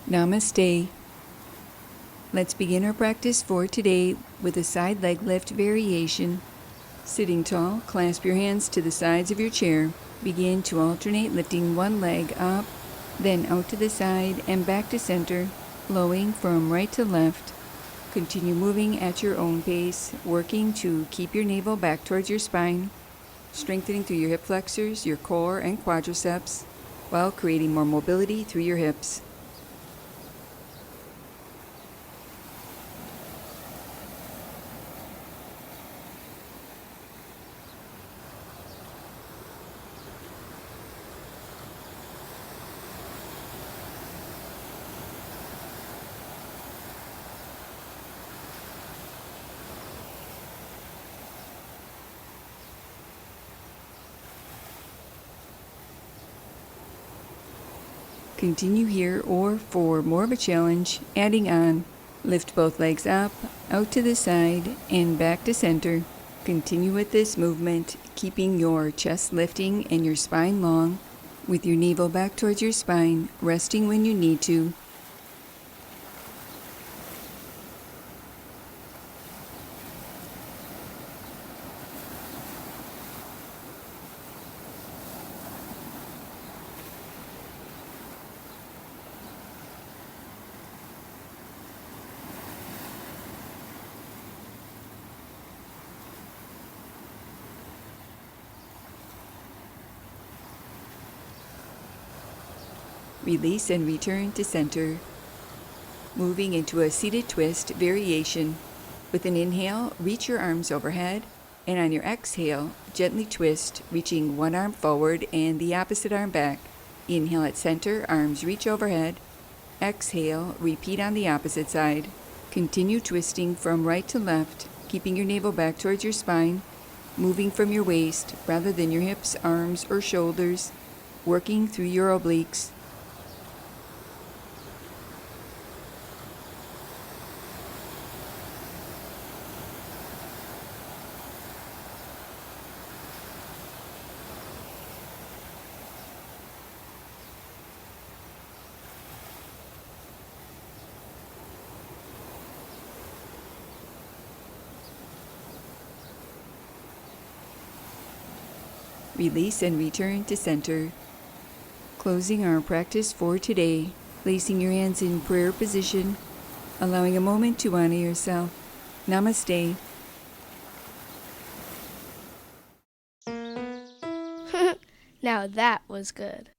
Namaste. Let's begin our practice for today with a side leg lift variation. Sitting tall, clasp your hands to the sides of your chair. Begin to alternate lifting one leg up, then out to the side and back to center, flowing from right to left. Continue moving at your own pace, working to keep your navel back towards your spine, strengthening through your hip flexors, your core, and quadriceps, while creating more mobility through your hips. Continue here, or for more of a challenge, adding on. Lift both legs up, out to the side, and back to center. Continue with this movement, keeping your chest lifting and your spine long, with your navel back towards your spine, resting when you need to. Release and return to center. Moving into a seated twist variation. With an inhale, reach your arms overhead, and on your exhale, gently twist, reaching one arm forward and the opposite arm back. Inhale at center, arms reach overhead. Exhale, repeat on the opposite side. Continue twisting from right to left, keeping your navel back towards your spine, moving from your waist rather than your hips, arms, or shoulders, working through your obliques. Release and return to center. Closing our practice for today, placing your hands in prayer position, allowing a moment to honor yourself. Namaste. Now that was good.